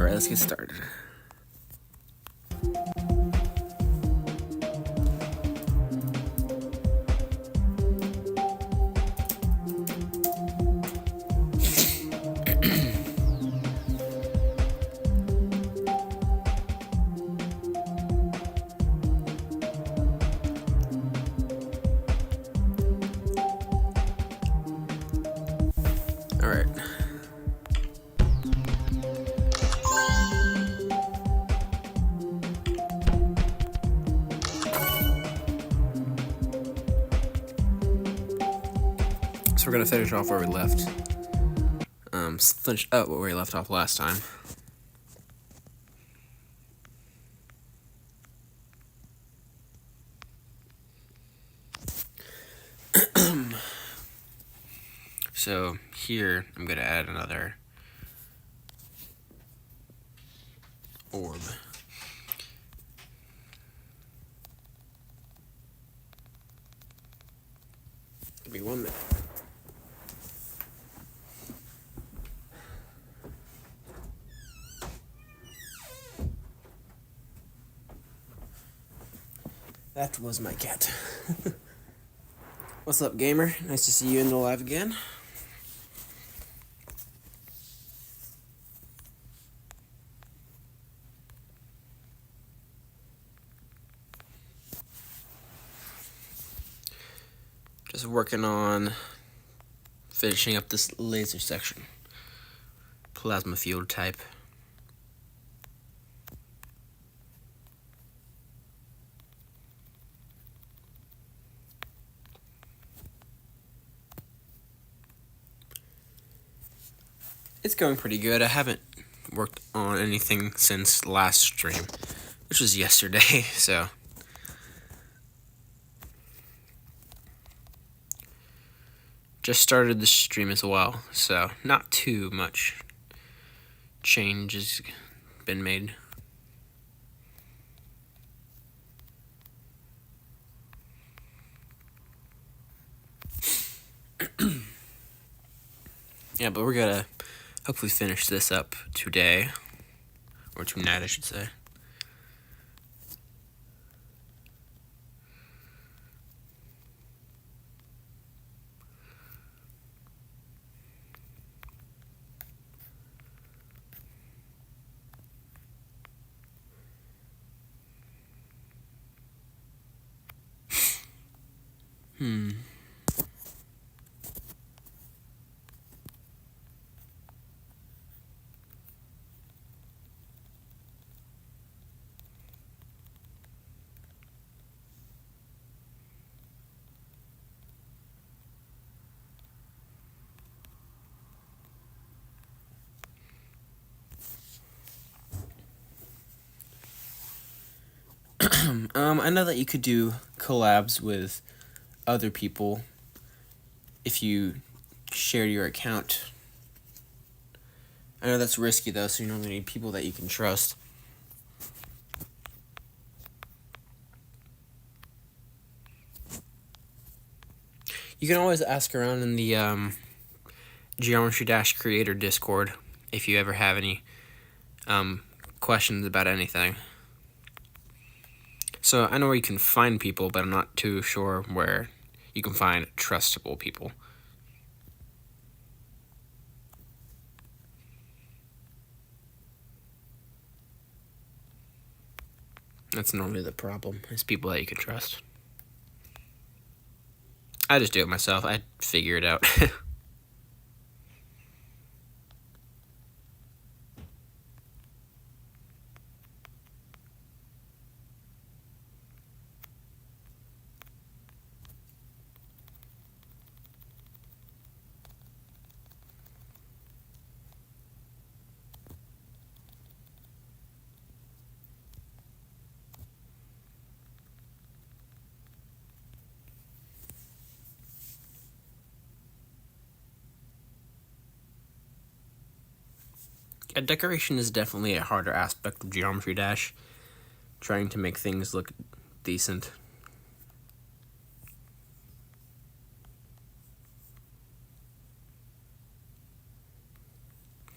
Alright, let's get started. Alright. So we're gonna finish off where we left. Finish up where we left off last time. So here I'm gonna add another orb. Give me 1 minute. That was my cat. What's up, gamer? Nice to see you in the live again. Just working on finishing up this laser section. Plasma field type. It's going pretty good. I haven't worked on anything since last stream, which was yesterday, so just started the stream as well, so not too much change has been made. Yeah, but we're gonna hopefully finish this up today, or tonight I should say. I know that you could do collabs with other people if you share your account I know that's risky though, so you normally need people that you can trust. You can always ask around in the Geometry Dash Creator Discord if you ever have any questions about anything. So I know where you can find people, but I'm not too sure where you can find trustable people. That's normally the problem, is people that you can trust. I just do it myself. I figure it out. Yeah, decoration is definitely a harder aspect of Geometry Dash. Trying to make things look decent.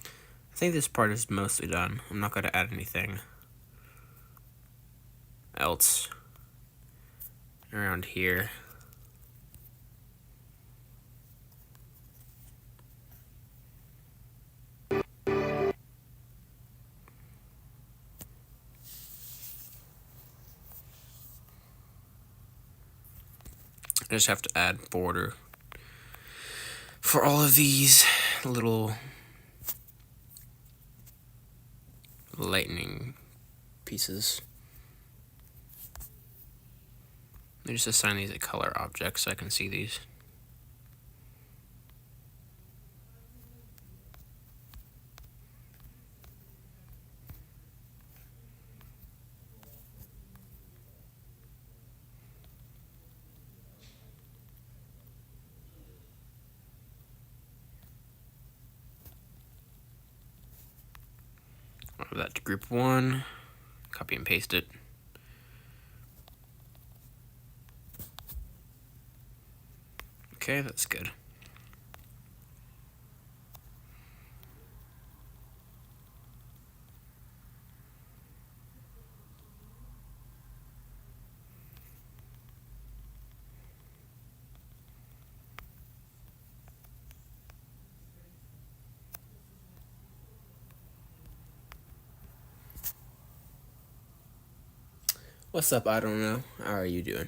I think this part is mostly done. I'm not going to add anything else around here. I just have to add border for all of these little lightning pieces. I just assign these a color object so I can see these. Move that to group 1, copy and paste it. Okay, that's good. What's up? I don't know. How are you doing?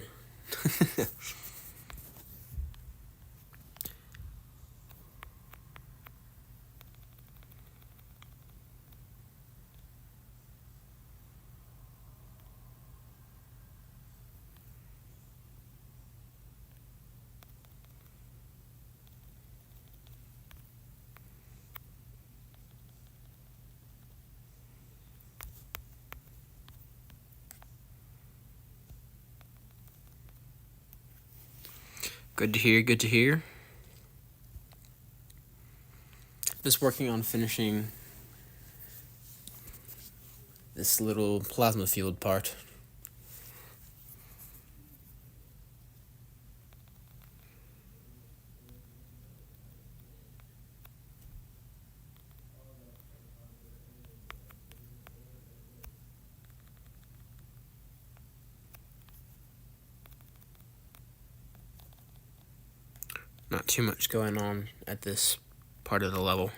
Good to hear, good to hear. Just working on finishing this little plasma field part. Not too much going on at this part of the level.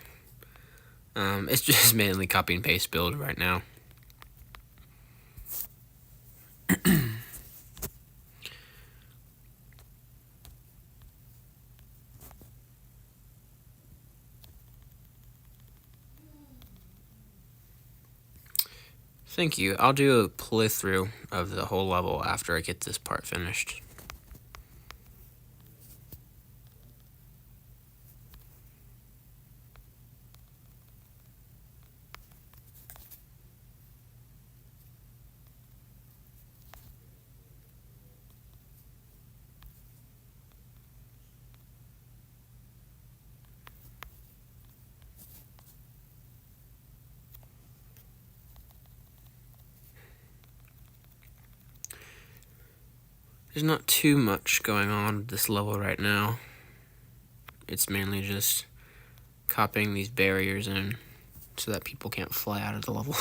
It's just mainly copy and paste build right now. Thank you. I'll do a playthrough of the whole level after I get this part finished. There's not too much going on at this level right now. It's mainly just copying these barriers in so that people can't fly out of the level.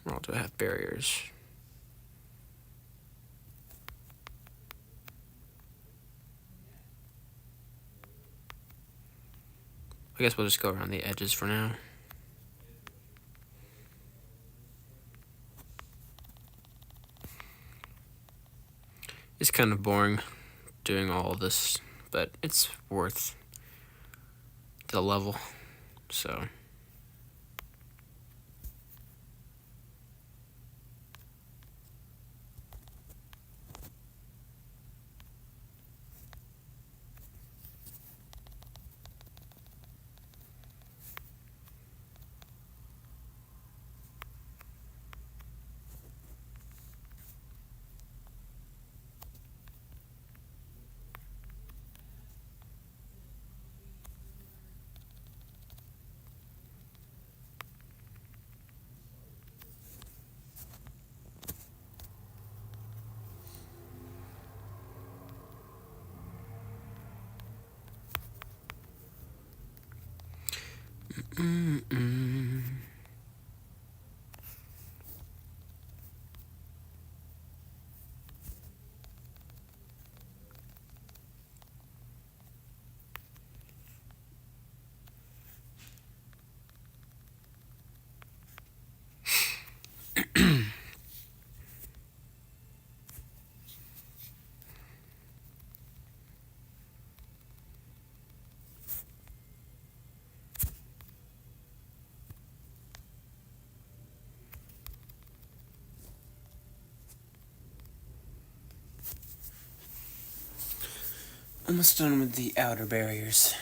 Where all do I have barriers? I guess we'll just go around the edges for now. It's kind of boring doing all of this, but it's worth the level, so. Almost done with the outer barriers.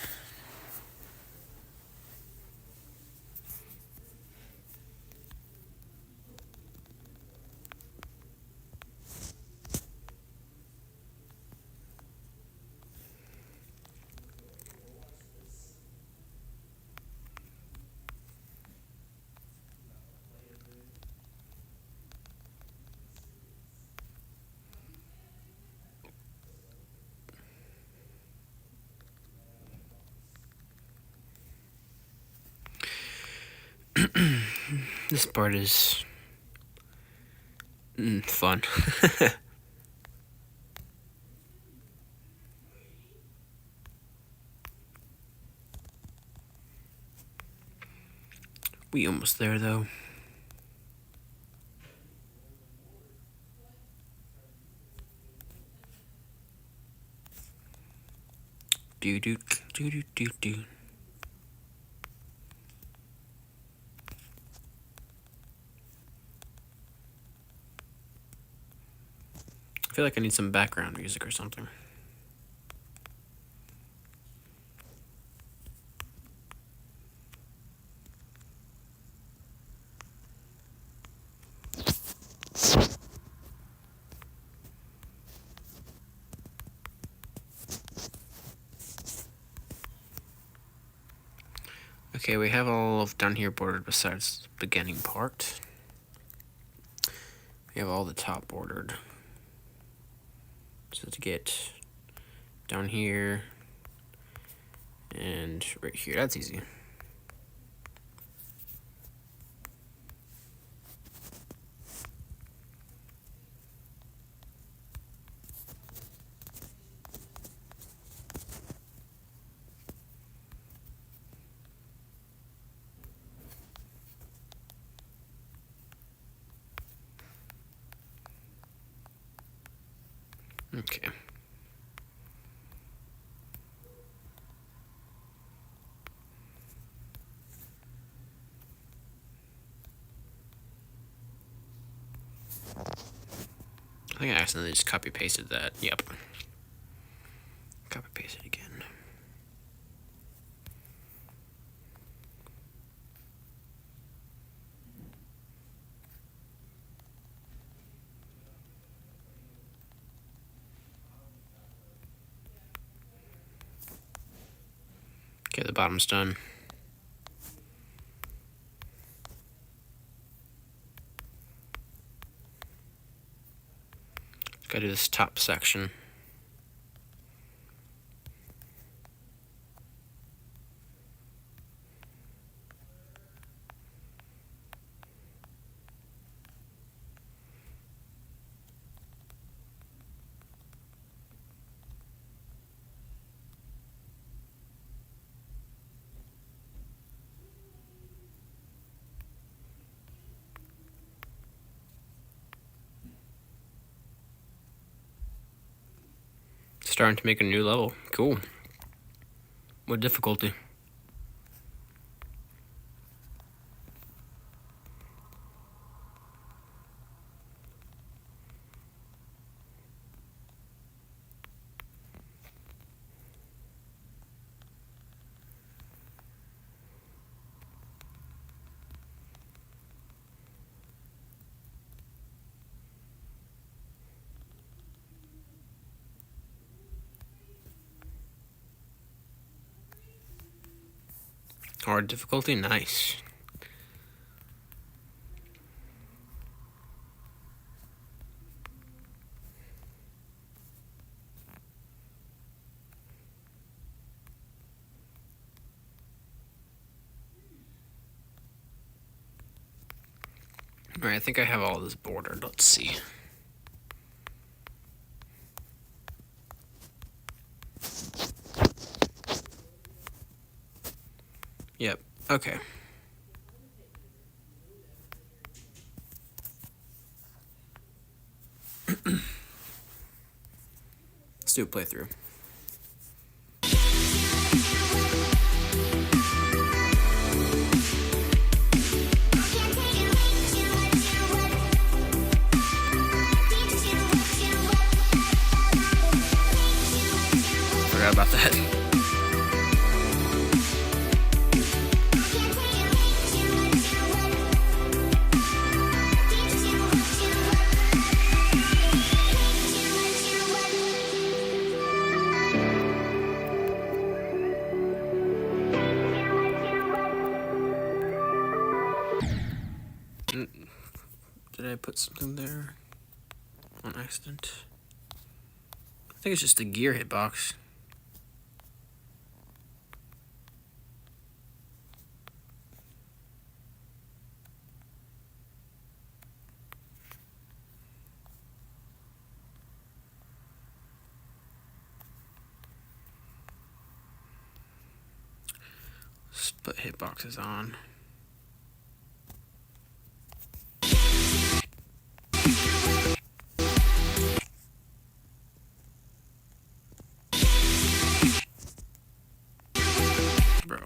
This part is fun. We almost there though. Do do do do do do. I feel like I need some background music or something. Okay, we have all of down here bordered besides the beginning part. We have all the top bordered. So to get down here and right here, that's easy. Okay. I think I accidentally just copy pasted that. Yep. Copy paste it again. Okay, the bottom's done. Gotta do this top section. Starting to make a new level. Cool. What difficulty? Hard difficulty? Nice. Alright, I think I have all this bordered. Let's see. Yep, okay. Let's do a playthrough. Forgot about that. Did I put something there on accident? I think it's just a gear hitbox. Let's put hitboxes on. Bro.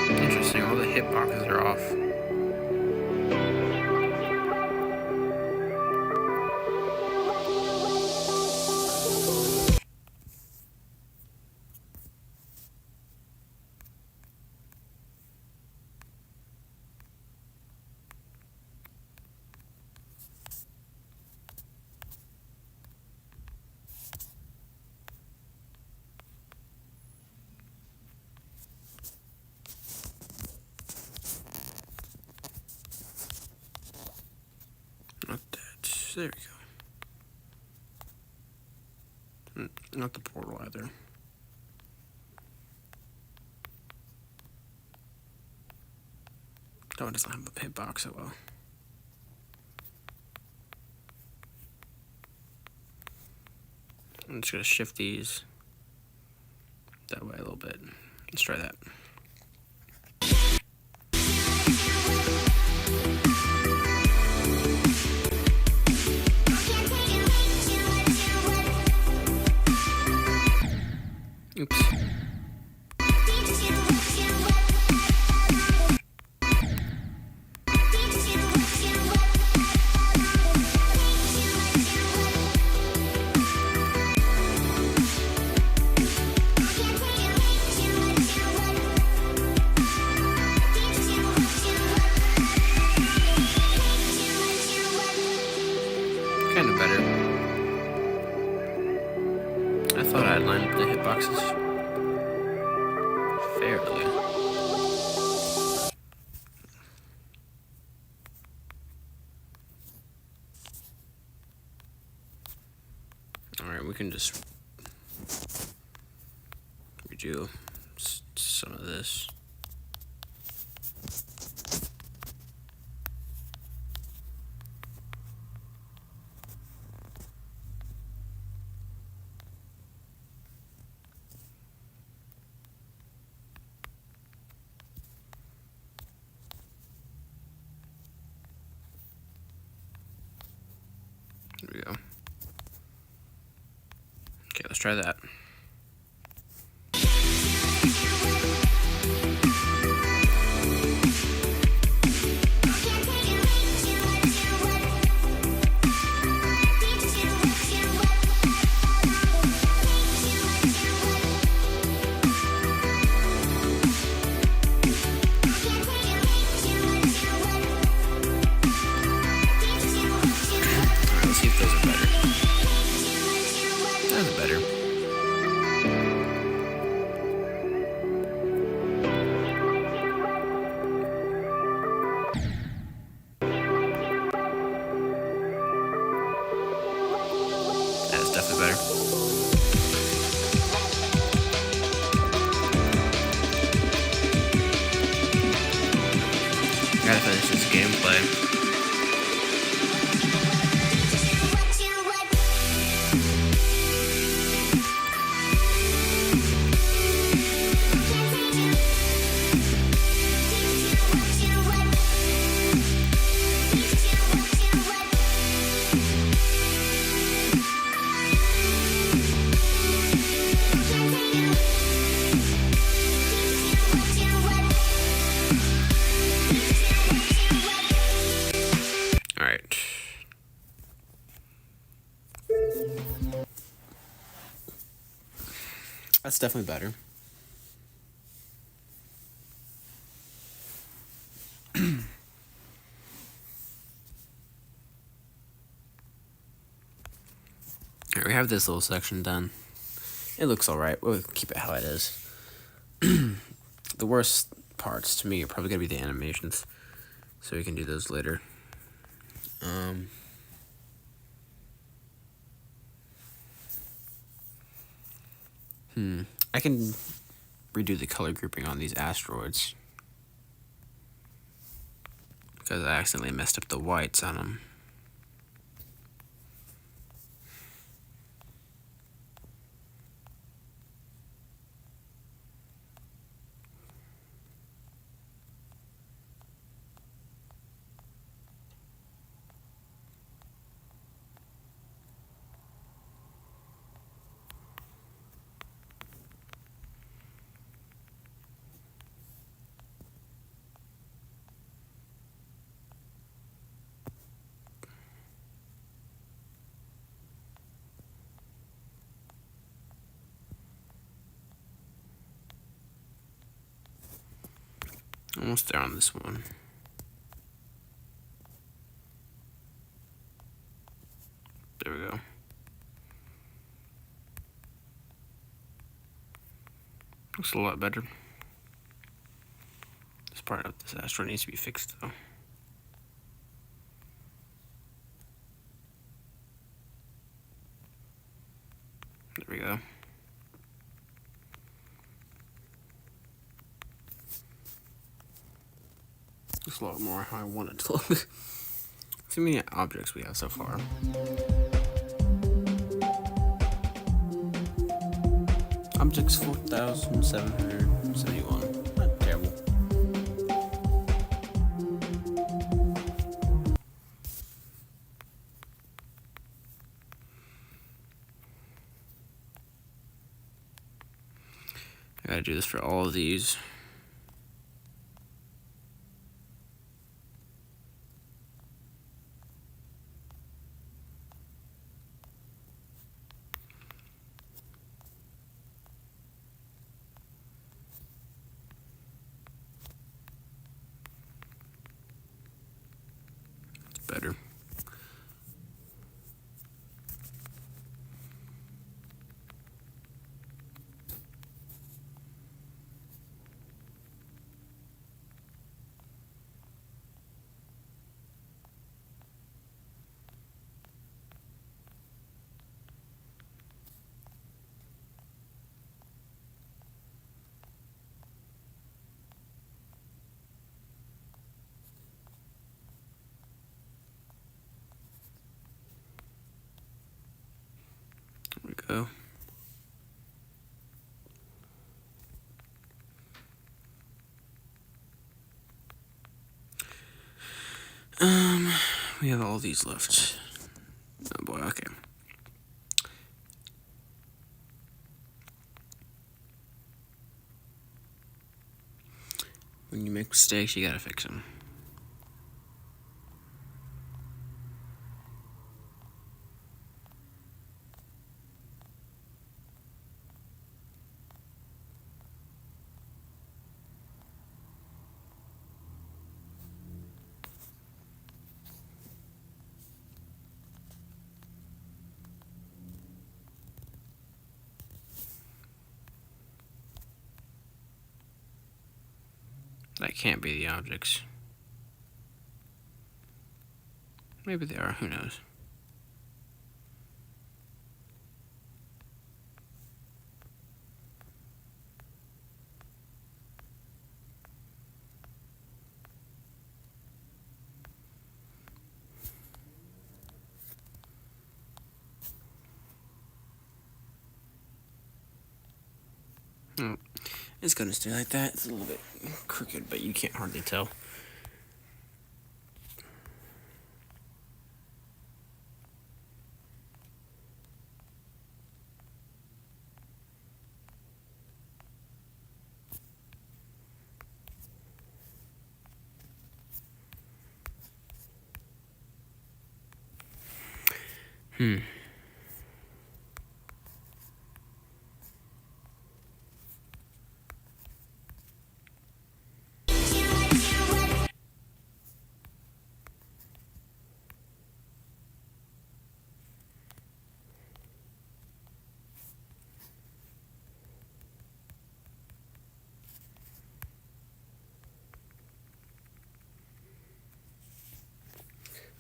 Interesting, all the hitboxes are off. Not that. There we go. Not the portal either. Oh, it doesn't have a hitbox, oh well. I'm just gonna shift these that way a little bit. Let's try that. Oops. better. I thought I lined up the hitboxes fairly. Alright, we can just redo some of this. There we go. Okay, let's try that. Let's see if those are better. Those are better. That's definitely better. Gotta finish this gameplay. Alright. That's definitely better. Alright, we have this little section done. It looks alright. We'll keep it how it is. The worst parts to me are probably going to be the animations. So we can do those later. I can redo the color grouping on these asteroids. Because I accidentally messed up the whites on them. Almost there on this one. There we go. Looks a lot better. This part of this asteroid needs to be fixed though. There we go. Looks a lot more how I want it to look. See how many objects we have so far. Objects 4,771. Not terrible. I gotta do this for all of these. Better. go. We have all these left. Oh boy, okay. When you make mistakes, you gotta fix them. That can't be the objects. Maybe they are, who knows. It's gonna stay like that. It's a little bit crooked, but you can't hardly tell.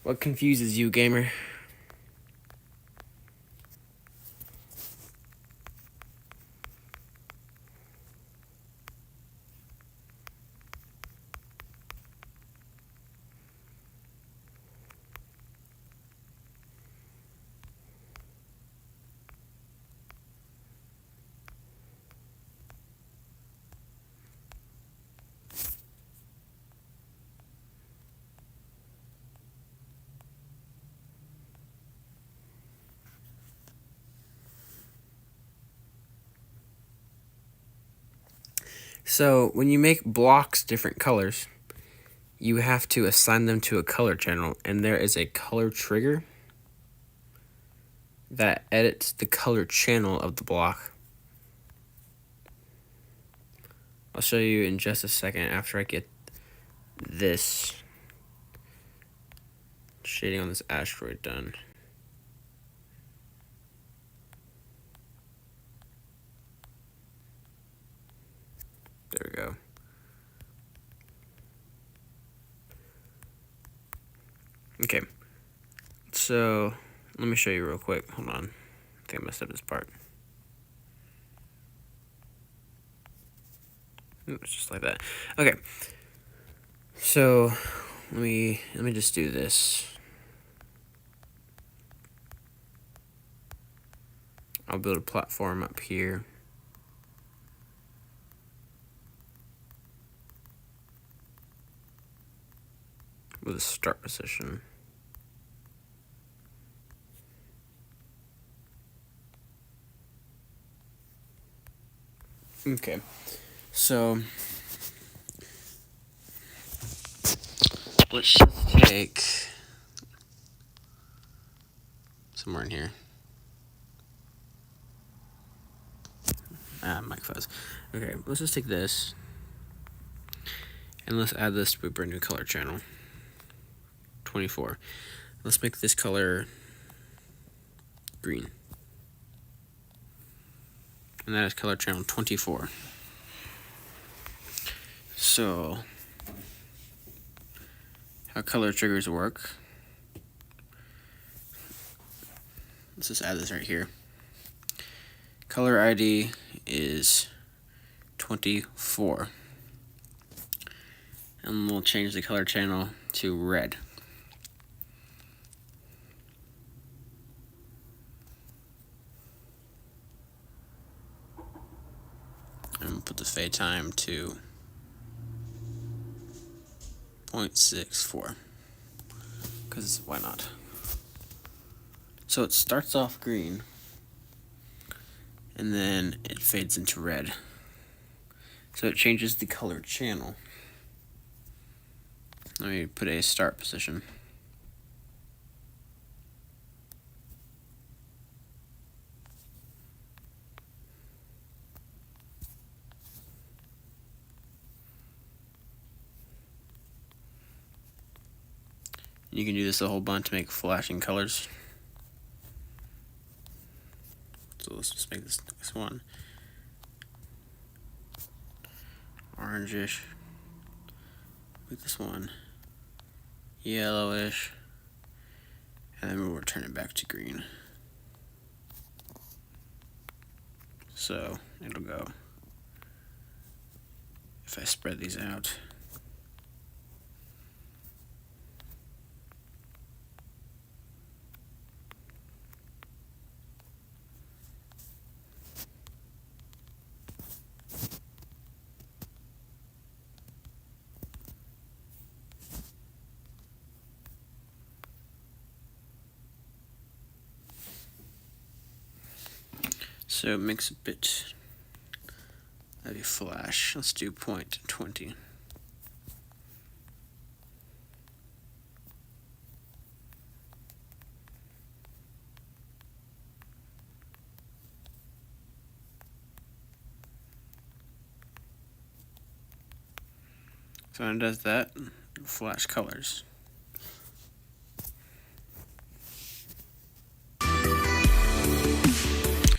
What confuses you, gamer? So, when you make blocks different colors, you have to assign them to a color channel, and there is a color trigger that edits the color channel of the block. I'll show you in just a second after I get this shading on this asteroid done. There we go. Okay, so let me show you real quick. Hold on. I think I messed up this part. It's just like that. Okay. So let me just do this. I'll build a platform up here. With a start position. Okay, so let's just take somewhere in here. Mic fuzz. Okay, let's just take this and let's add this to a brand new color channel. 24. Let's make this color green. And that is color channel 24. So, how color triggers work. Let's just add this right here. Color ID is 24. And we'll change the color channel to red. put the fade time to 0.64, because why not? So it starts off green, and then it fades into red. So it changes the color channel. Let me put a start position. You can do this a whole bunch to make flashing colors. So let's just make this next one orangish. Make this one yellowish. And then we'll return it back to green. So it'll go, if I spread these out, so it makes a bit of a flash. Let's do 0.20. So when it does that, it'll flash colors.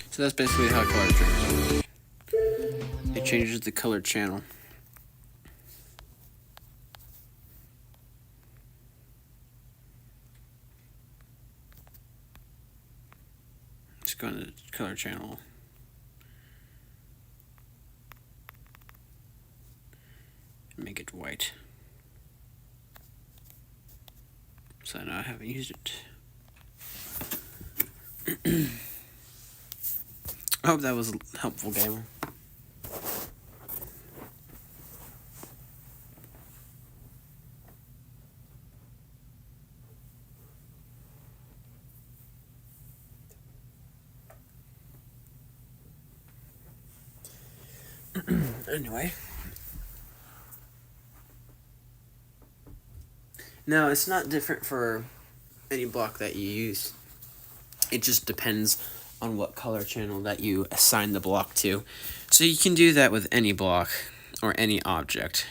So that's basically how color triggers work. It changes the color channel. Let's go into the color channel. And make it white. So now I haven't used it. I hope that was helpful, gamer. Anyway. Now, it's not different for any block that you use. It just depends on what color channel that you assign the block to. So you can do that with any block or any object.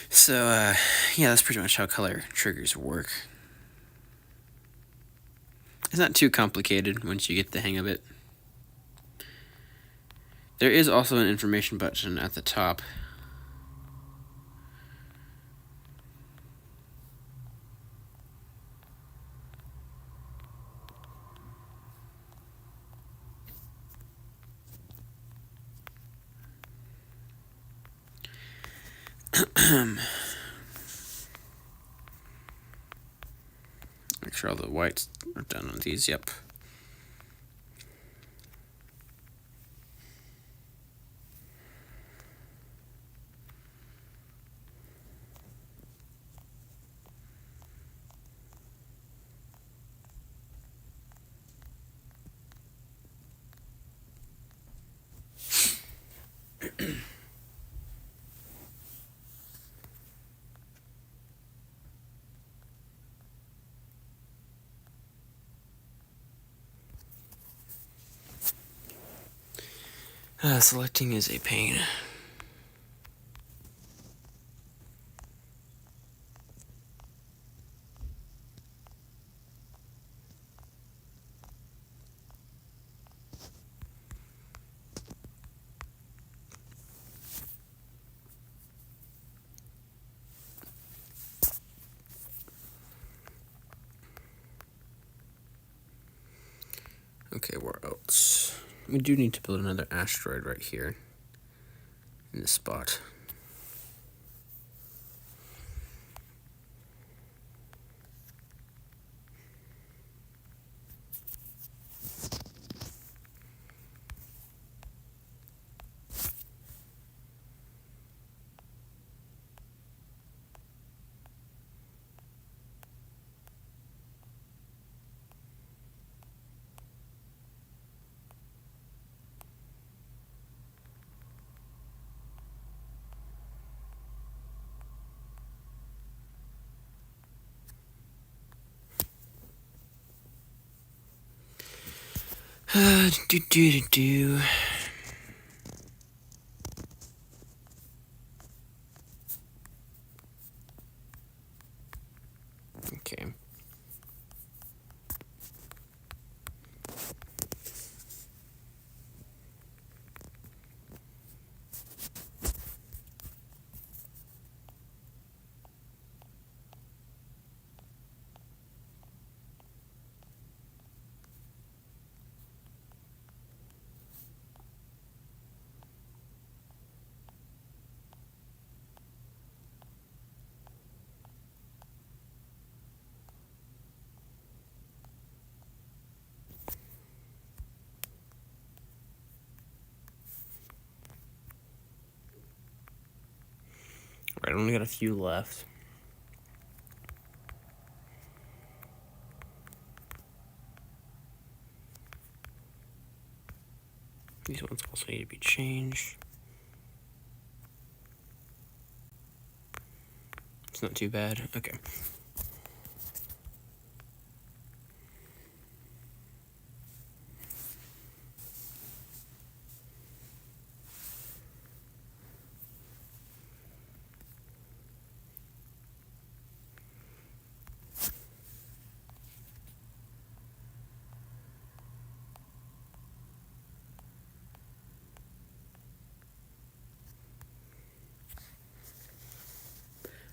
So, yeah, that's pretty much how color triggers work. It's not too complicated once you get the hang of it. There is also an information button at the top. Make sure all the whites are done on these, yep. Selecting is a pain. Okay, where else? We do need to build another asteroid right here in this spot. Do do do do. Okay. Right, I only got a few left. These ones also need to be changed. It's not too bad. Okay.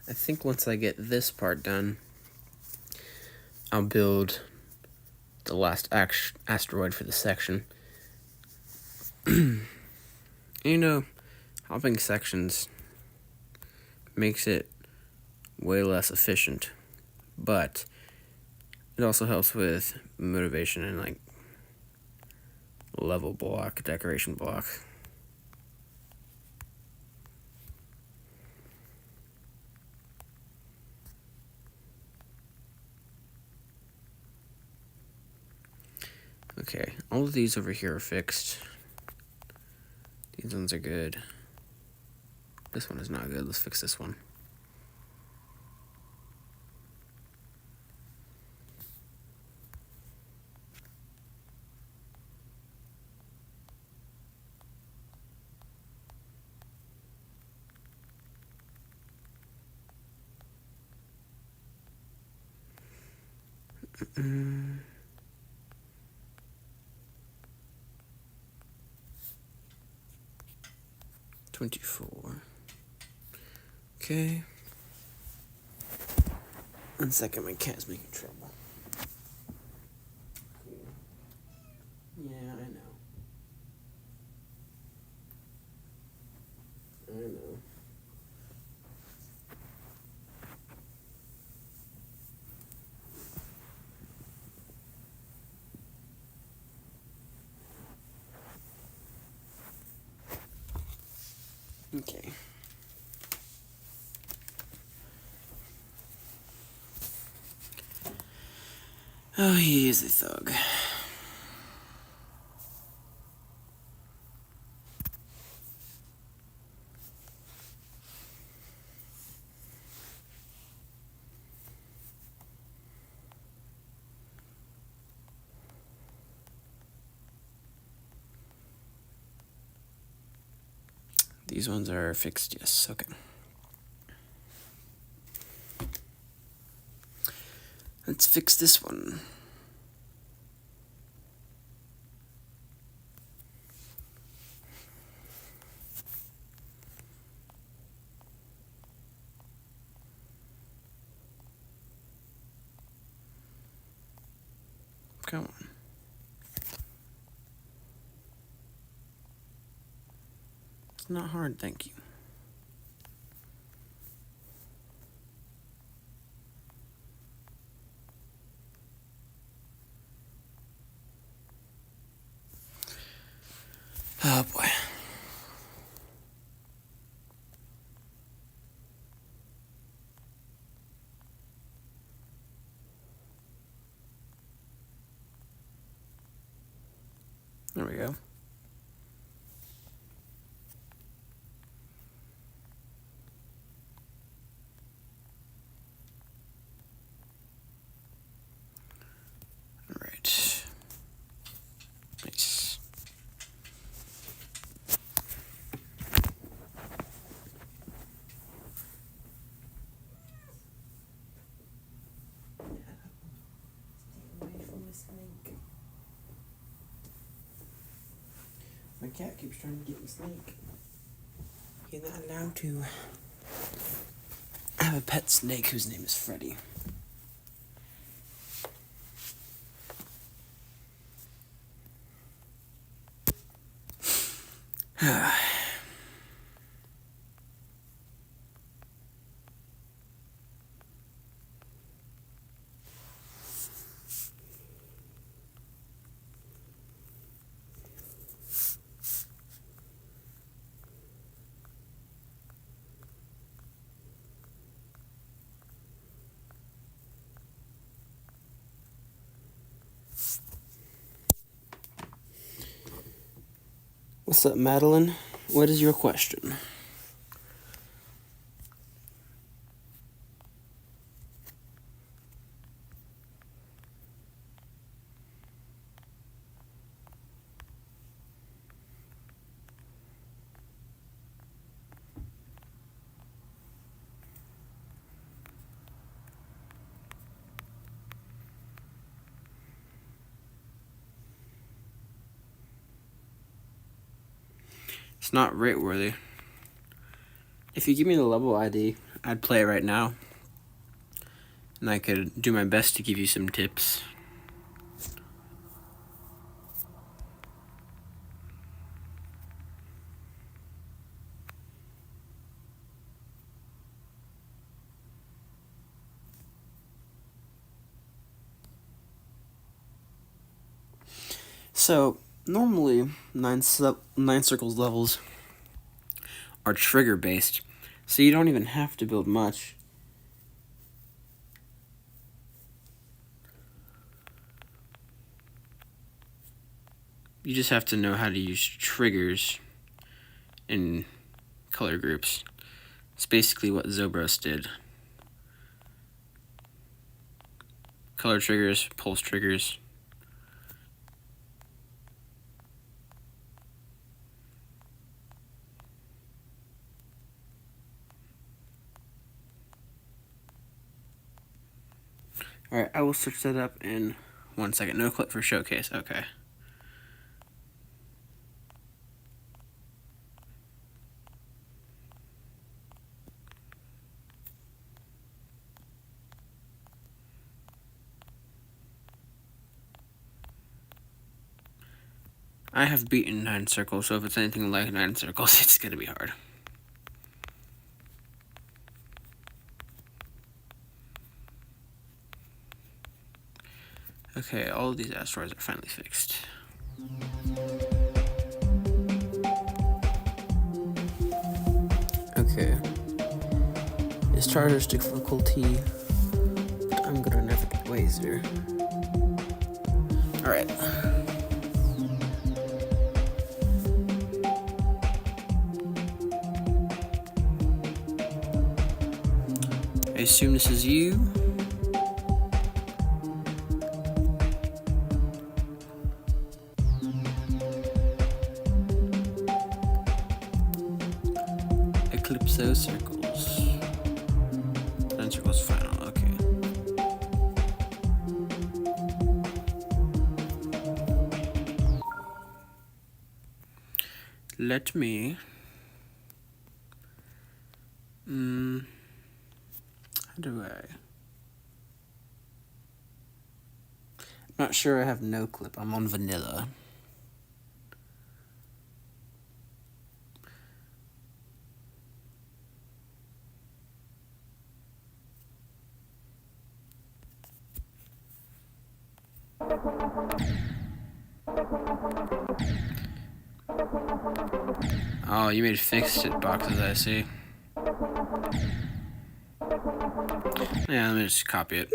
I think once I get this part done, I'll build the last asteroid for the section. You know, hopping sections makes it way less efficient, but it also helps with motivation and like level block, decoration block. Okay, all of these over here are fixed. These ones are good. This one is not good. Let's fix this one. Mm. 24. Okay. 1 second, my cat's making trouble. Yeah, I know. I know. Okay. Oh, he is a thug. These ones are fixed, yes, okay. Let's fix this one. Come on. It's not hard, thank you. Oh boy. There we go. Alright. cat keeps trying to get me snake. He's not allowed to. I have a pet snake whose name is Freddy. What's up, Madeline? What is your question? It's not rate worthy. If you give me the level ID, I'd play it right now. And I could do my best to give you some tips. So, normally, 9 circles levels are trigger based, so you don't even have to build much. You just have to know how to use triggers in color groups. It's basically what Zobros did. Color triggers, pulse triggers. Alright, I will search that up in 1 second. No clip for showcase. Okay. I have beaten 9 circles, so if it's anything like 9 circles, it's gonna be hard. Okay, all of these asteroids are finally fixed. Okay. It's charter's difficulty. I'm gonna never get laser. Alright. I assume this is you. Eclipso circles. 9 circles final, okay. Let me... how do I... I'm not sure I have no clip. I'm on vanilla. Oh, you made fixed it boxes, I see. Yeah, let me just copy it.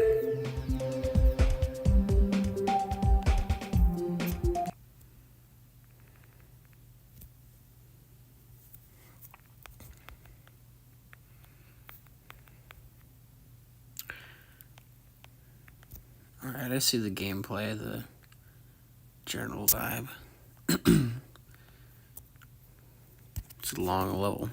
Alright, I see the gameplay, the general vibe. It's a long level.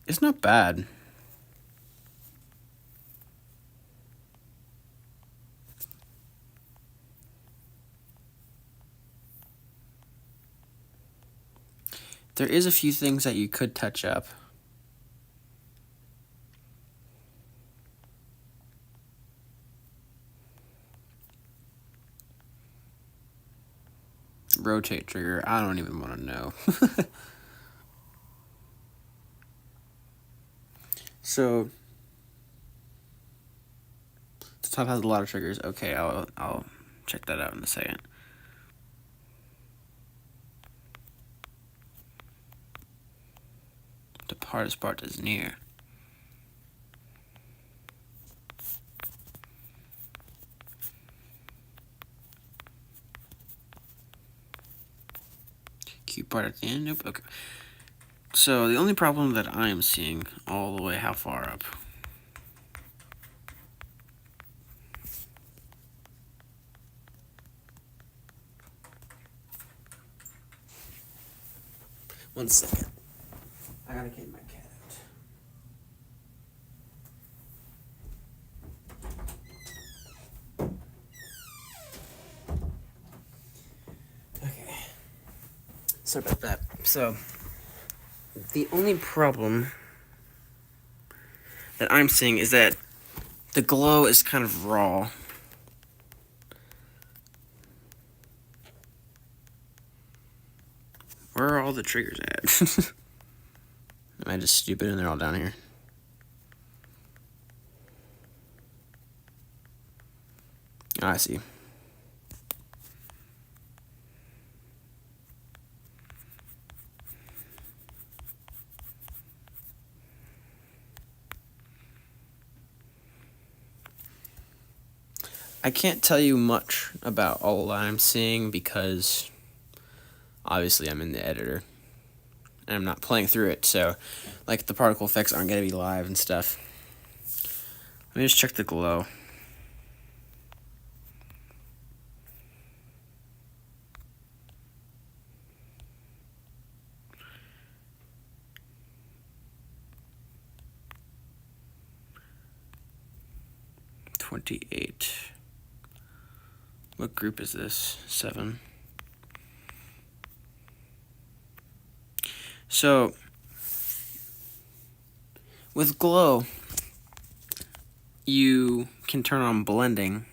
It's not bad. There is a few things that you could touch up. Rotate trigger, I don't even want to know. So the top has a lot of triggers. Okay, I'll check that out in a second. The hardest part is near. Cute part at the end. Nope. Okay. So the only problem that I'm seeing all the way how far up? One second. I gotta get my cat out. Okay. Sorry about that. So the only problem that I'm seeing is that the glow is kind of raw. Where are all the triggers at? Am I just stupid and they're all down here? Oh, I see. I can't tell you much about all that I'm seeing because obviously I'm in the editor and I'm not playing through it, so like the particle effects aren't going to be live and stuff. Let me just check the glow. $28. What group is this? 7. So with glow, you can turn on blending,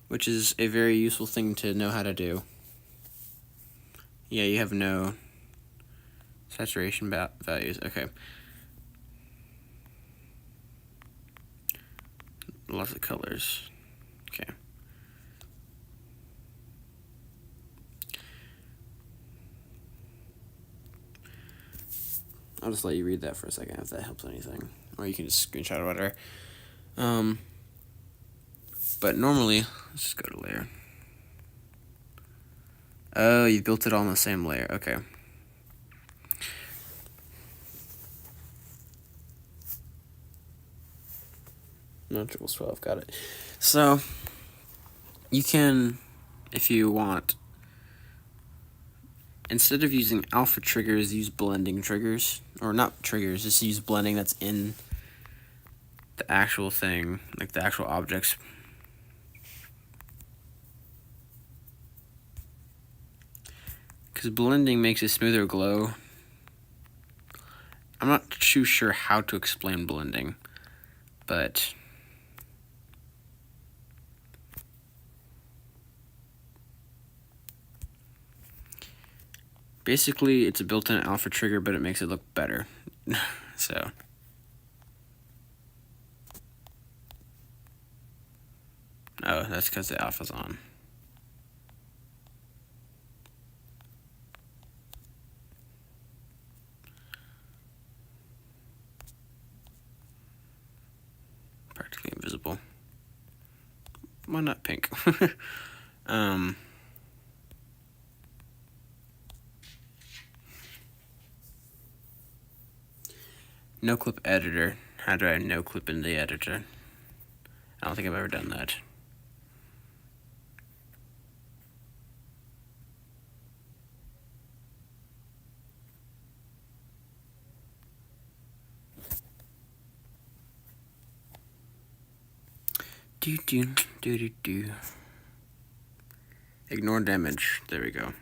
which is a very useful thing to know how to do. Yeah, you have no saturation values. Okay. Lots of colors. Okay. I'll just let you read that for a second if that helps anything. Or you can just screenshot or whatever. But normally, let's just go to layer. Oh, you built it all on the same layer. Okay. Node equals 12. Got it. So, you can, if you want, instead of using alpha triggers, use blending triggers. Or not triggers, just use blending that's in the actual thing, like the actual objects. Because blending makes a smoother glow. I'm not too sure how to explain blending, but basically it's a built-in alpha trigger, but it makes it look better. So oh, that's because the alpha's on. Practically invisible. Why not pink? No clip editor. How do I no clip in the editor? I don't think I've ever done that. Do. Ignore damage. There we go.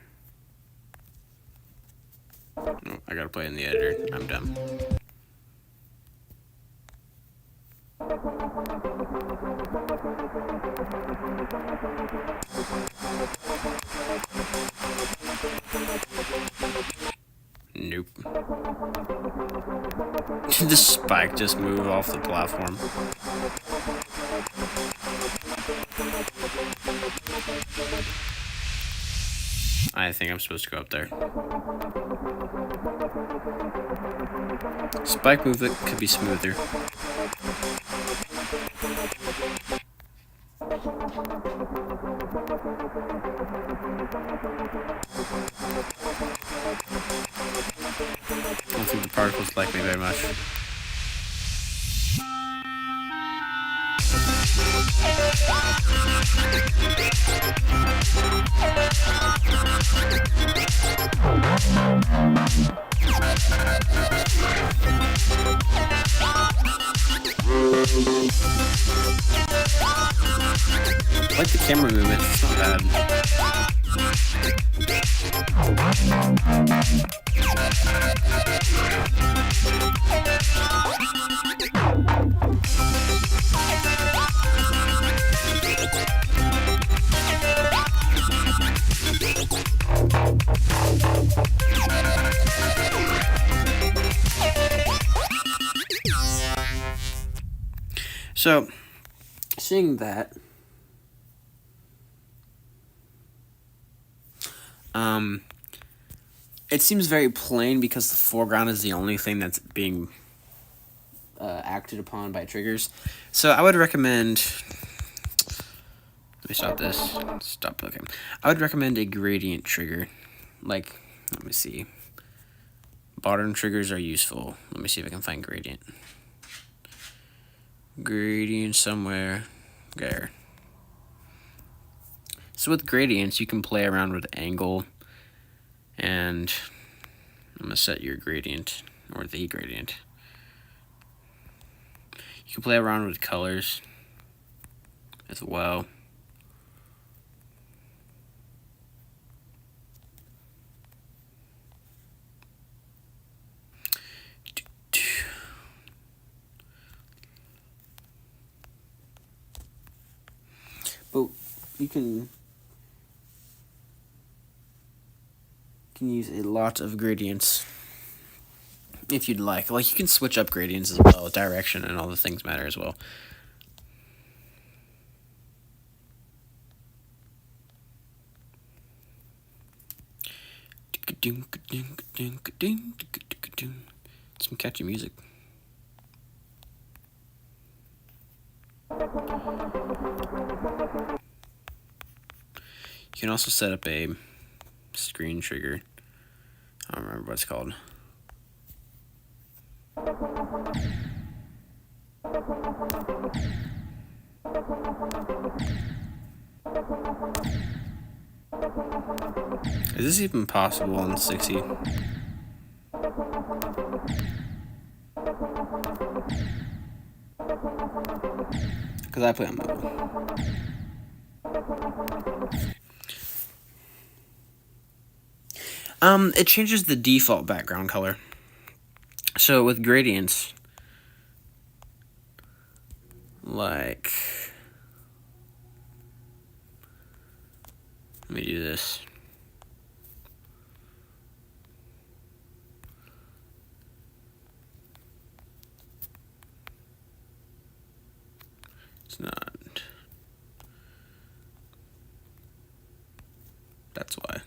Oh, I gotta play in the editor. I'm dumb. Nope. Did the spike just move off the platform? I think I'm supposed to go up there. Spike movement could be smoother. I don't think the particles like me very much. I like the camera movement, it's not bad. So, seeing that, it seems very plain because the foreground is the only thing that's being acted upon by triggers. So I would recommend, let me stop this, stop looking. I would recommend a gradient trigger. Like, let me see. Bottom triggers are useful. Let me see if I can find gradient. Gradient somewhere there. So with gradients, you can play around with angle, and I'm gonna set your gradient, or the gradient. You can play around with colors as well. But you can use a lot of gradients if you'd like. Like, you can switch up gradients as well. Direction and all the things matter as well. Some catchy music. You can also set up a screen trigger. I don't remember what it's called. Is this even possible on 60? Because I play on mobile. It changes the default background color. So with gradients, like, let me do this. It's not. That's why.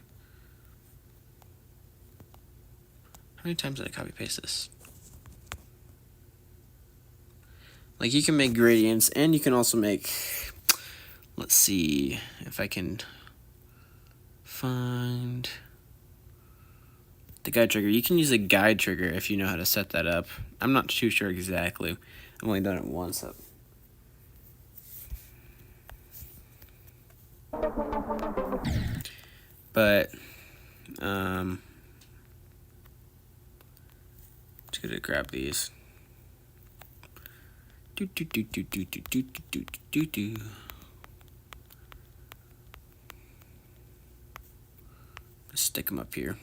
How many times did I copy paste this? Like, you can make gradients, and you can also make, let's see if I can find the guide trigger. You can use a guide trigger if you know how to set that up. I'm not too sure exactly. I've only done it once. But, just gonna grab these. Stick them up here.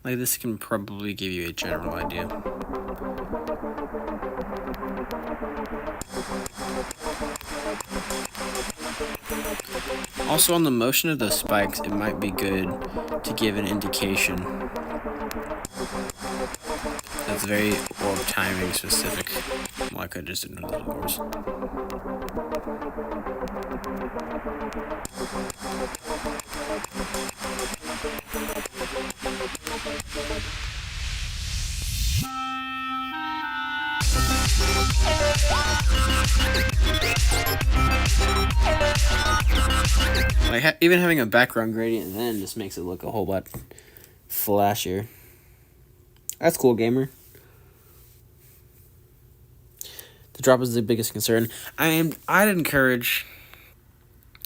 Like, this can probably give you a general idea. Also, on the motion of the spikes, it might be good to give an indication that's very orb timing specific. Well, I could just ignore those orbs. Like, even having a background gradient then just makes it look a whole lot flashier. That's cool, gamer. The drop is the biggest concern. I'd encourage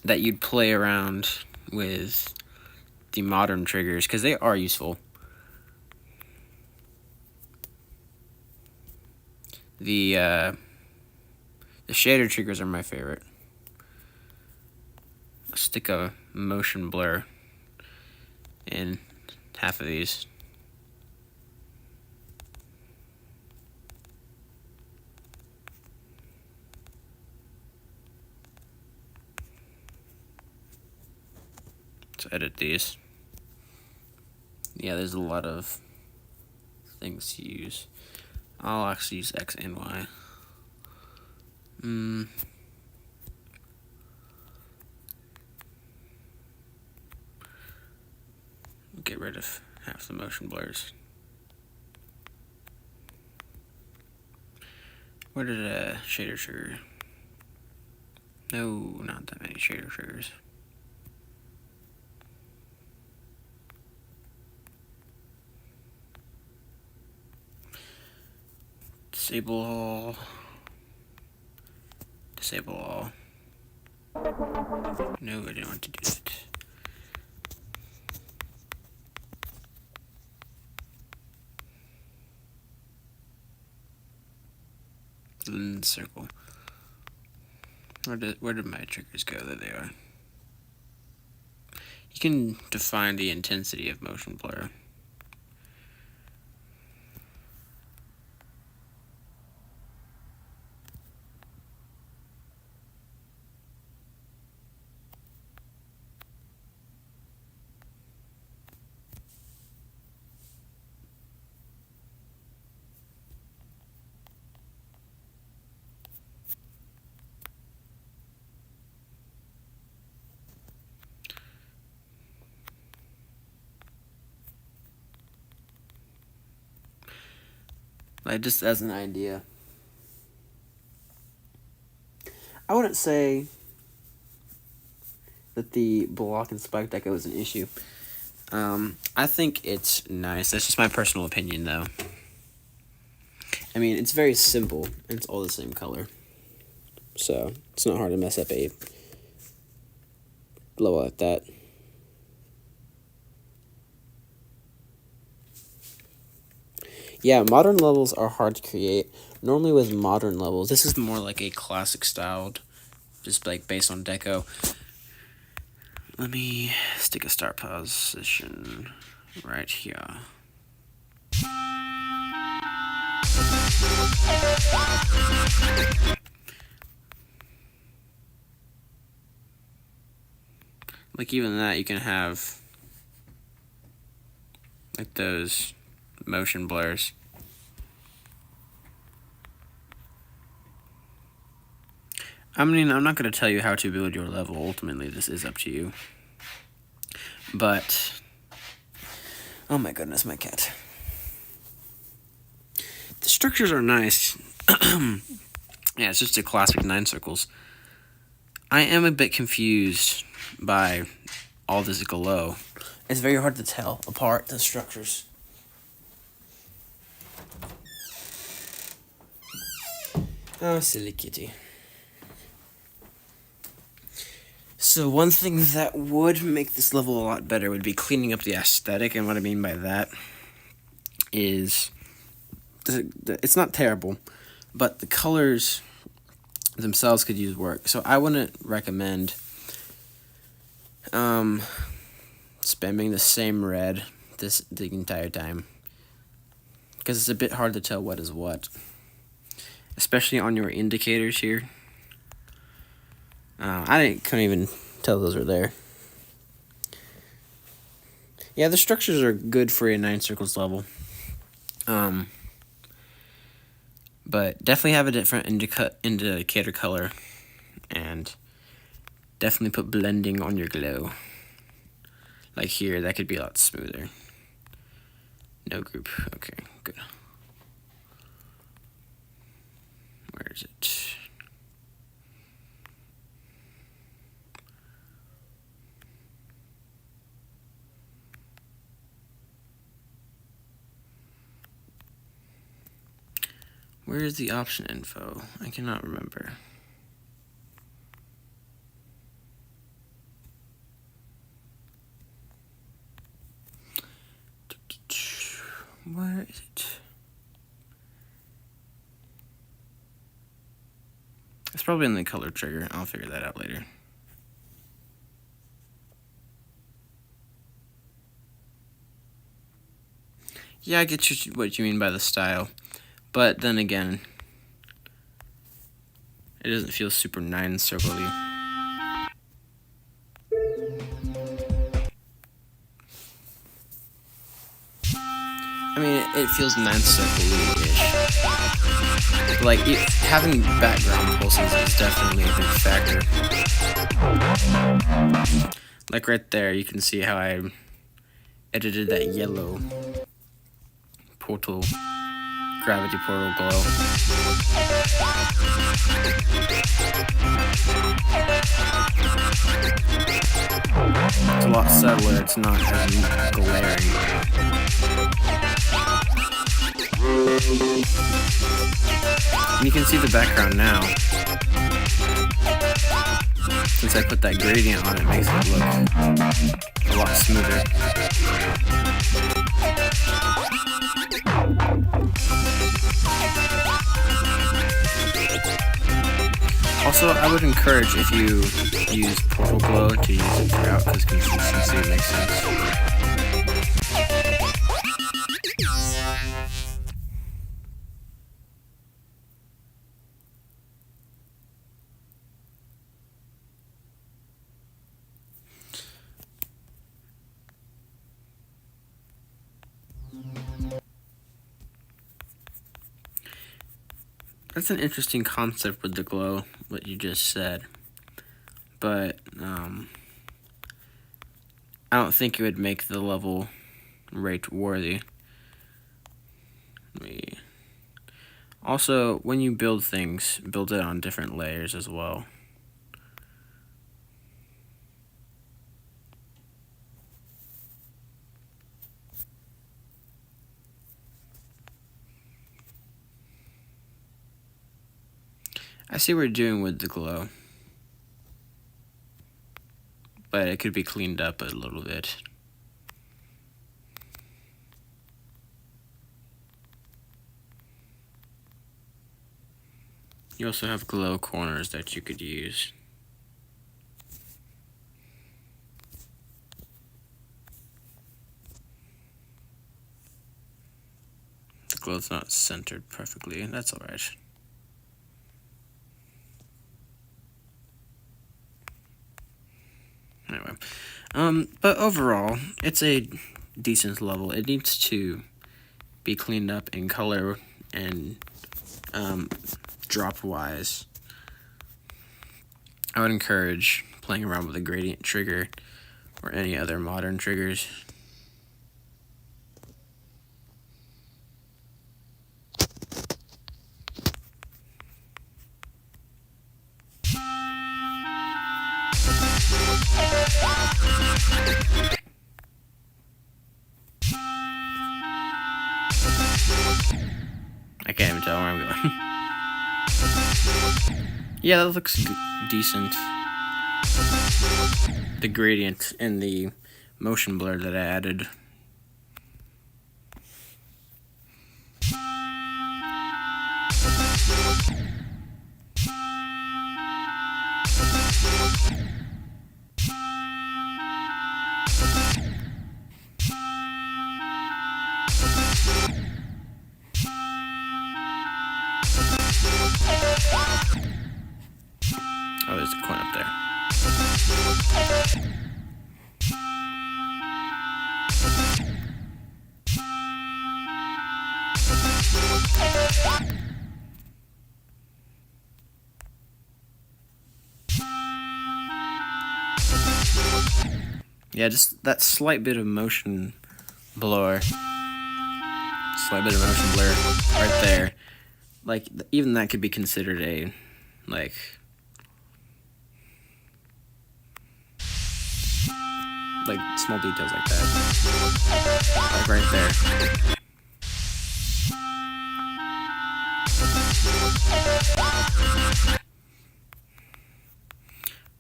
that you'd play around with the modern triggers, because they are useful. The shader triggers are my favorite. I'll stick a motion blur in half of these. Let's edit these. Yeah, there's a lot of things to use. I'll actually use X and Y. Get rid of half the motion blurs. Where did a shader trigger? No, not that many shader triggers. Disable all. Disable all. No, I didn't want to do that. Circle. Where did my triggers go? There they are. You can define the intensity of motion blur. Like, just as an idea. I wouldn't say that the block and spike deco is an issue. I think it's nice. That's just my personal opinion, though. I mean, it's very simple. And it's all the same color. So, it's not hard to mess up a blow like that. Yeah, modern levels are hard to create. Normally with modern levels, this is more like a classic styled, just like based on deco. Let me stick a start position right here. Like, even that, you can have like those motion blurs. I mean, I'm not going to tell you how to build your level. Ultimately, this is up to you. But, oh my goodness, my cat. The structures are nice. Yeah, it's just a classic 9 circles. I am a bit confused by all this glow. It's very hard to tell apart the structures. Oh, silly kitty. So one thing that would make this level a lot better would be cleaning up the aesthetic, and what I mean by that is it's not terrible, but the colors themselves could use work. So I wouldn't recommend spamming the same red the entire time, because it's a bit hard to tell what is what, especially on your indicators here. Couldn't even tell those were there. Yeah, the structures are good for a 9 circles level. But definitely have a different indicator color, and definitely put blending on your glow. Like here, that could be a lot smoother. No group. Okay, good. Where is it? Where is the option info? I cannot remember. Where is it? It's probably in the color trigger. I'll figure that out later. Yeah, I get what you mean by the style. But then again, it doesn't feel super 9 circle-y. I mean, it feels 9 circle-y-ish. Like, having background pulses is definitely a big factor. Like right there, you can see how I edited that yellow portal, gravity portal glow. It's a lot subtler, it's not as glaring. And you can see the background now. Since I put that gradient on, it makes it look a lot smoother. Also, I would encourage, if you use Portal Glow, to use it throughout, because consistency makes sense. That's an interesting concept with the glow, what you just said. But, I don't think it would make the level rate worthy. Also, when you build things, build it on different layers as well. I see what you're doing with the glow, but it could be cleaned up a little bit. You also have glow corners that you could use. The glow's not centered perfectly, and that's alright. Anyway, but overall, it's a decent level. It needs to be cleaned up in color and drop-wise. I would encourage playing around with a gradient trigger or any other modern triggers. I can't even tell where I'm going. Yeah, that looks decent. The gradient and the motion blur that I added. Oh, there's a coin up there. Yeah, just that slight bit of motion blur. Slight bit of motion blur right there. Like, even that could be considered a, like small details like that. Like right there.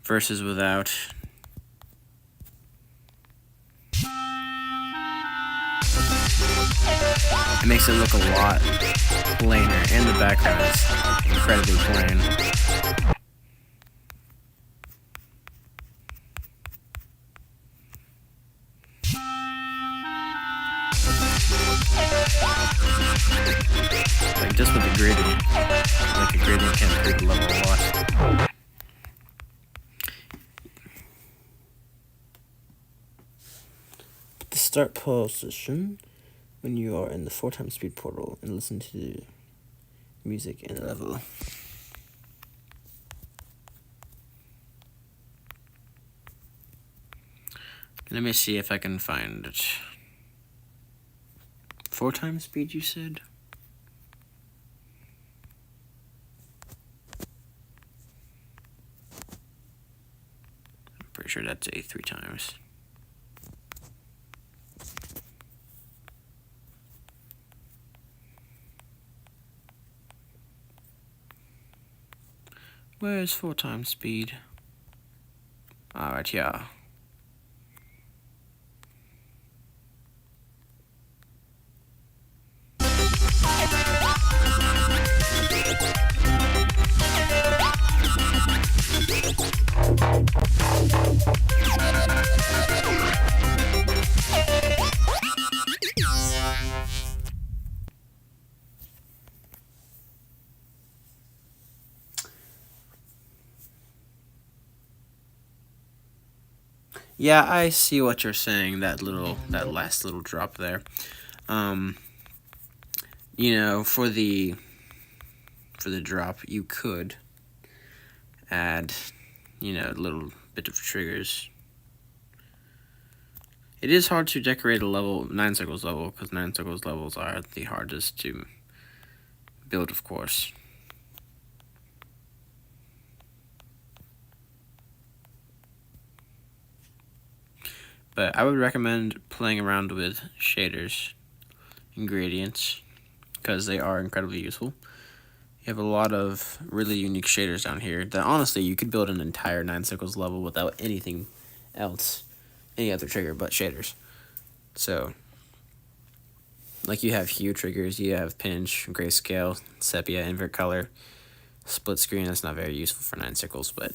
Versus without. It makes it look a lot plainer, and the background is incredibly plain. Like just with the gradient, like a gradient can improve the level a lot. The start position when you are in the 4x speed portal and listen to the music and the level. Let me see if I can find it. 4x speed, you said? I'm pretty sure that's a 3 times. Where's 4x speed? Alright, yeah. Yeah, I see what you're saying, that last little drop there. You know, for the drop, you could add, you know, a little bit of triggers. It is hard to decorate a level, 9 Circles level, because 9 Circles levels are the hardest to build, of course. But I would recommend playing around with shaders and gradients, because they are incredibly useful. You have a lot of really unique shaders down here that honestly you could build an entire 9 Circles level without anything else, any other trigger but shaders. So, like, you have hue triggers, you have pinch, grayscale, sepia, invert color, split screen. That's not very useful for 9 Circles, but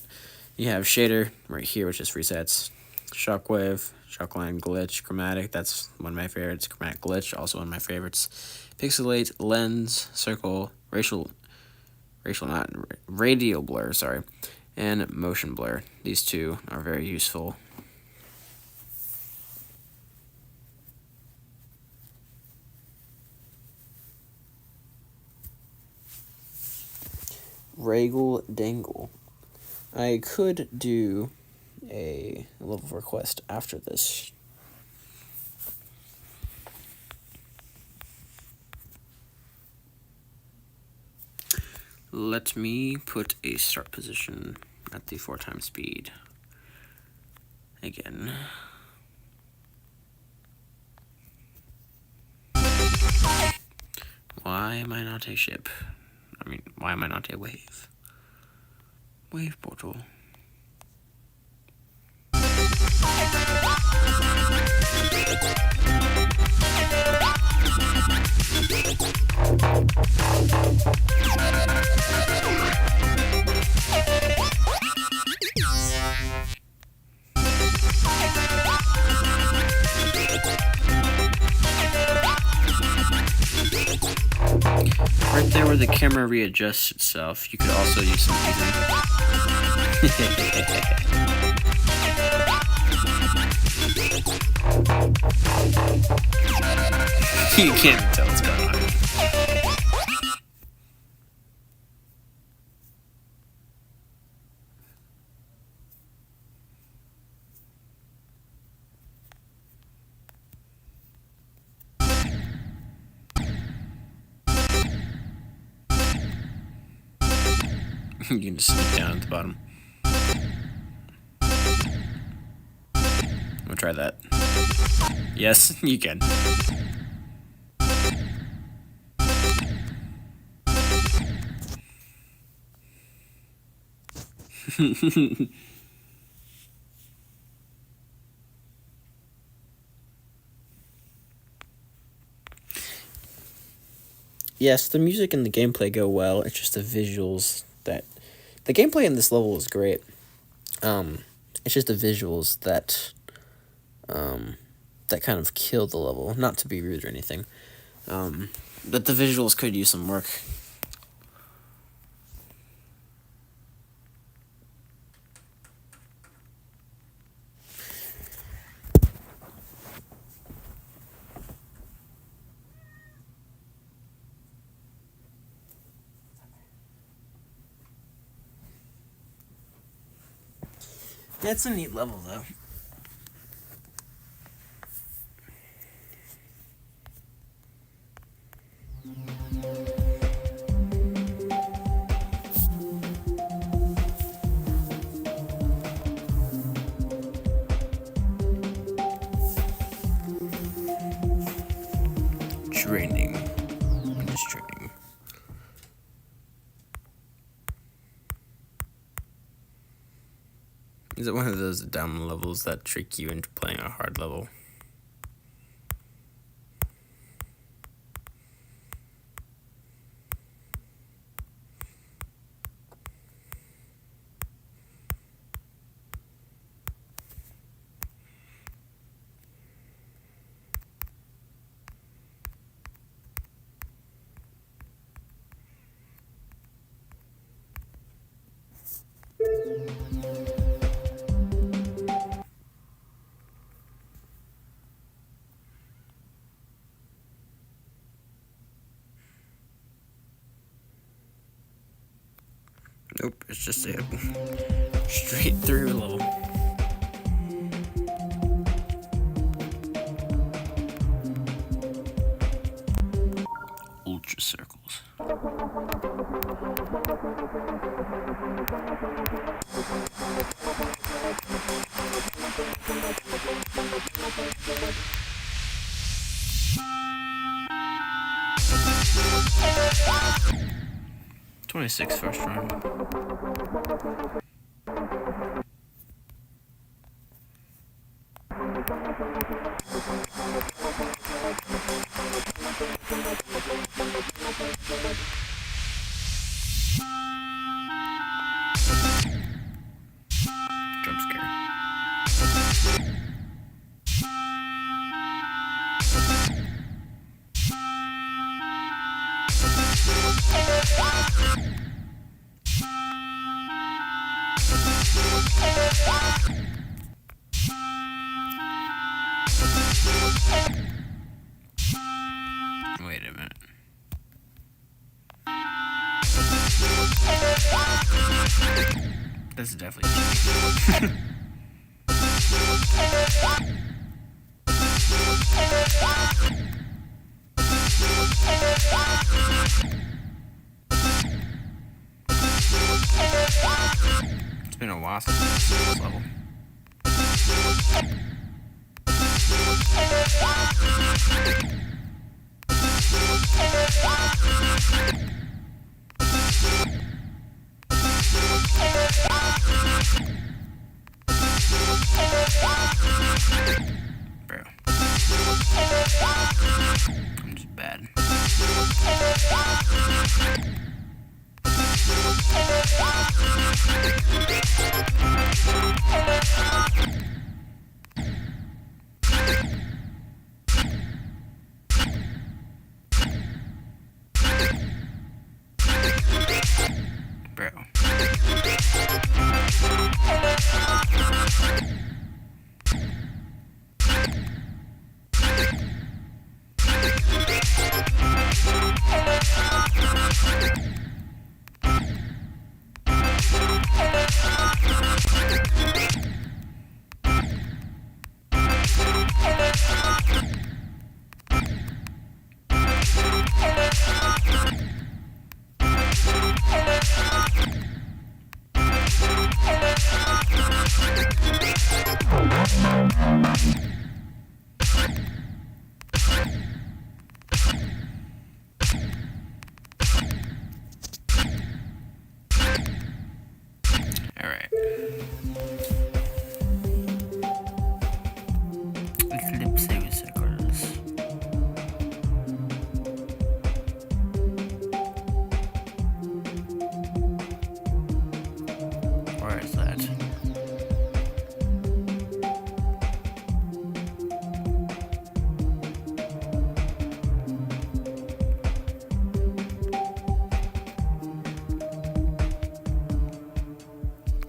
you have shader right here, which just resets. Shockwave, shockline, glitch, chromatic, that's one of my favorites. Chromatic glitch, also one of my favorites. Pixelate, lens, circle, radial blur, sorry, and motion blur. These two are very useful. Raggle Dangle. I could do a level request after this. Let me put a start position at the 4x speed again. Why am I not a ship? I mean, why am I not a wave? Wave portal. Right there where the camera readjusts itself, you could also use some easing. You can't even tell what's going on. You can just sneak down at the bottom. We'll try that. Yes, you can. Yes, the music and the gameplay go well. It's just the visuals that... The gameplay in this level is great. It's just the visuals that... that kind of kill the level. Not to be rude or anything. But the visuals could use some work. That's a neat level, though. Training. I'm just training. Is it one of those dumb levels that trick you into playing a hard level? Nope, it's just a straight through level. Ultra circles. $26 first round. Jump scare. Wait a minute. This is definitely It's been a while since I've seen this level. Bro. I'm just bad. Bro. Alright. Eclipse Circles. Where is that?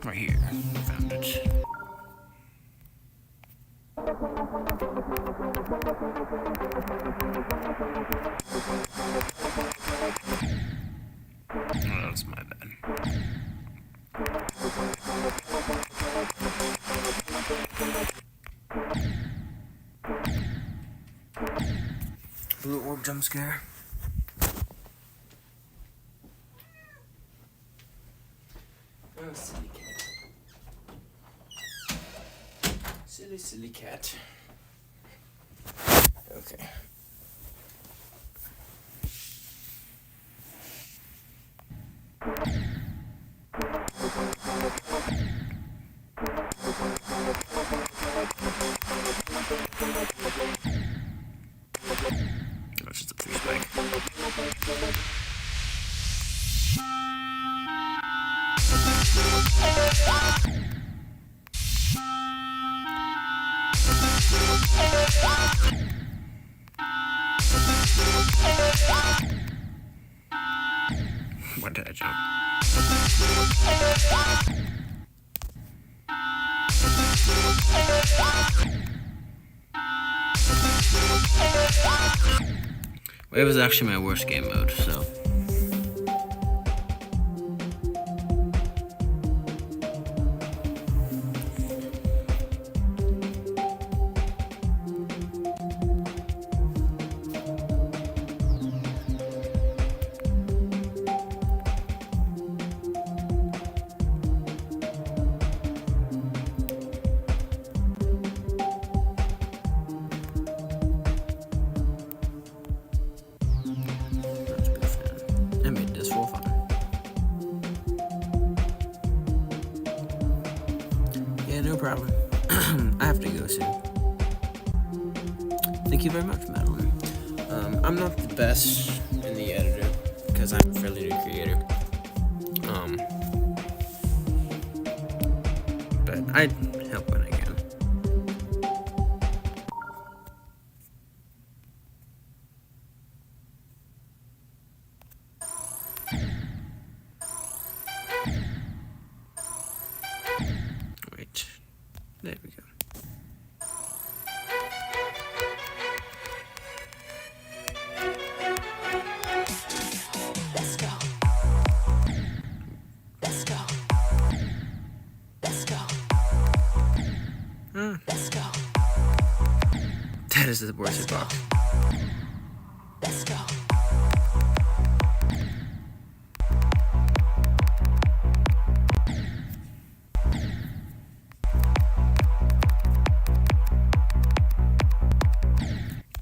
Right here. Found it. Oh, that's my bad. Blue orb jump scare. Oh, silly cat. Silly cat. Okay. That's just a 3-spike. What did I jump? Wave was actually my worst game mode, so. No problem. I have to go soon. Thank you very much, Madeline. I'm not the best in the editor because I'm a fairly new creator. But I help when I can. Wait. There we go. Let's go. Let's go. Let's go. Let's go. That is the worst box. Let's go.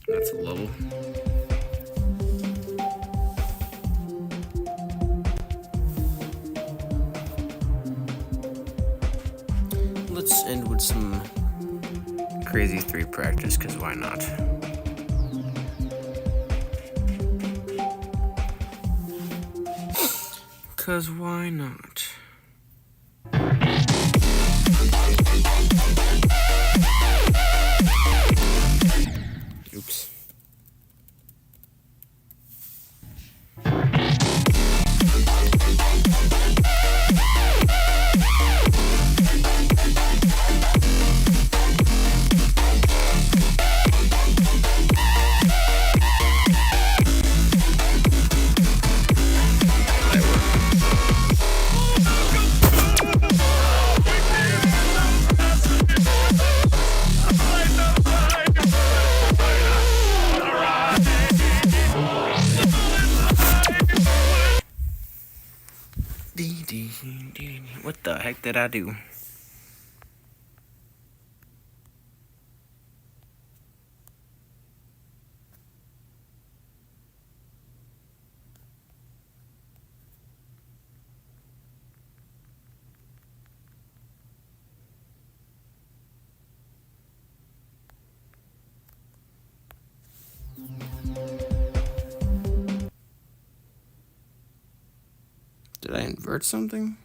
That's a level. Let's end with some crazy 3 practice, because why not? Because why not? Oops. What the heck did I do? Did I invert something?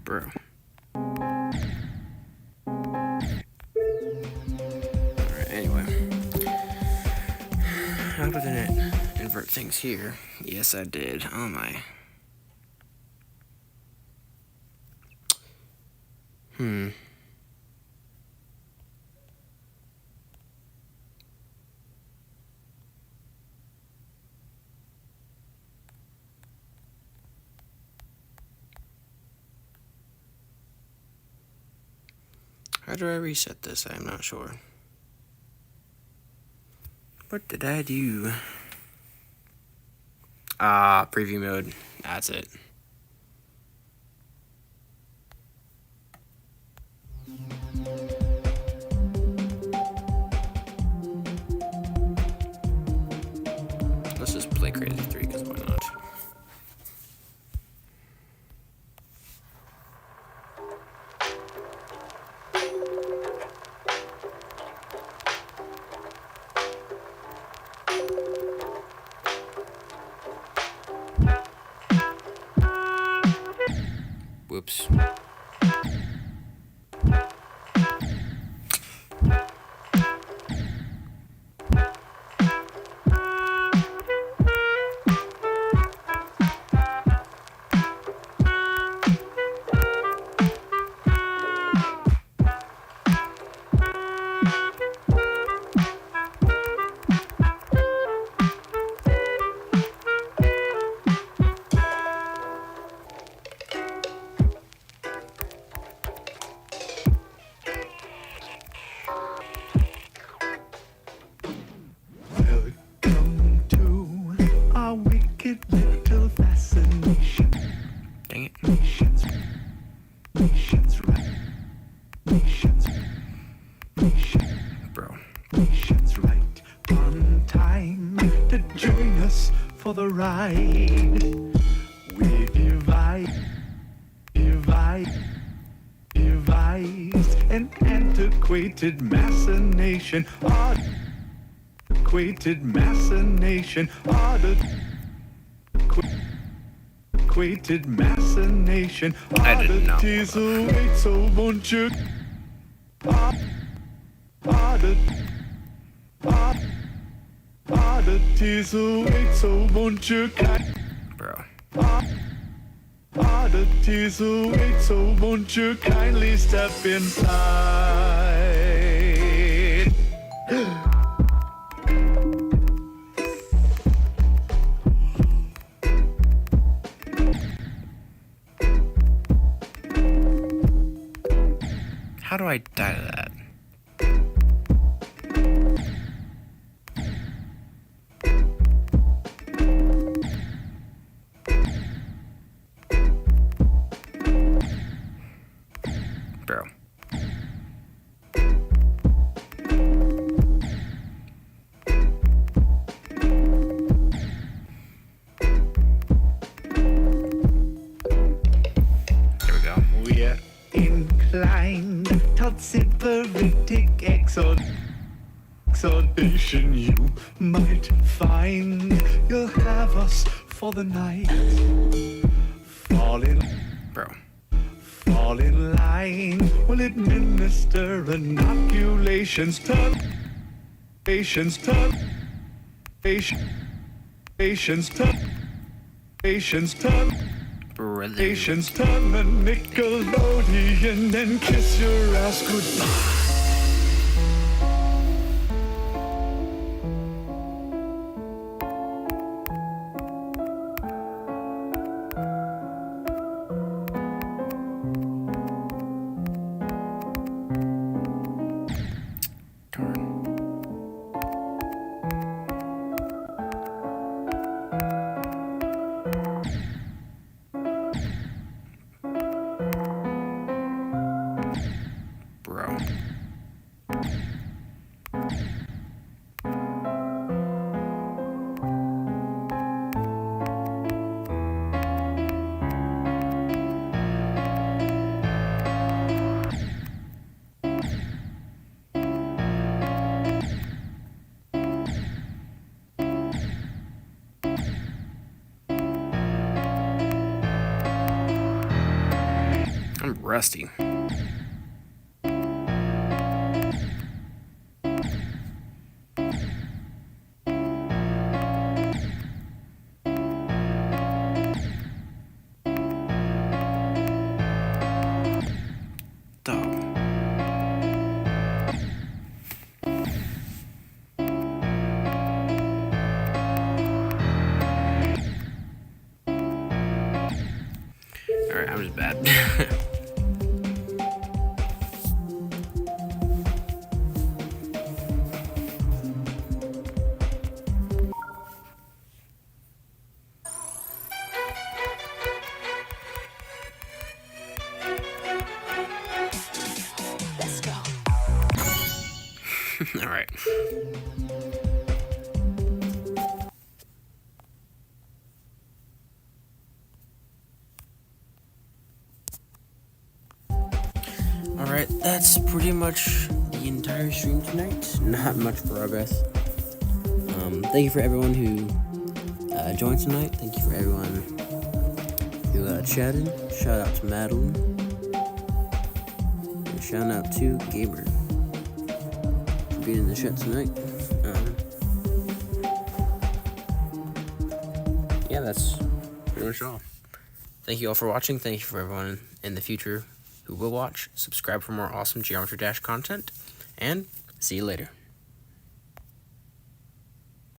Bro. Alright, anyway. How did it invert things here? Yes, I did. Oh my. How do I reset this? I'm not sure. What did I do? Ah, preview mode. That's it. Let's just play Crazy 3, because why not? Whoops. Welcome to our wicked little fascination. Dang it. Nations right. Bro. Nations right. On time to join us for the ride. We devised an antiquated machination. Antiquated machination. Antiquated machination. I did not Oddities await, so won't you? Oddities await, so won't you? Bro. Oddities await, so won't you kindly step inside? How do I die to that? Bro. There we go. We're inclined toward sybaritic exaltation you might find. You'll have us for the night. Bro. Fall in line. Will administer inoculations. Patience. Patience. Brother. Patience. Turn the Nickelodeon and kiss your ass goodbye. Bro. I'm rusty. Dog. Alright, I'm just bad. Let's go. Alright. Alright, that's pretty much the entire stream tonight. Not much progress. Thank you for everyone who joined tonight. Thank you for everyone who chatted. Shout out to Madeline. And shout out to Gamer for being in the chat tonight. Yeah, that's pretty much all. Thank you all for watching. Thank you for everyone in the future who will watch. Subscribe for more awesome Geometry Dash content. And see you later.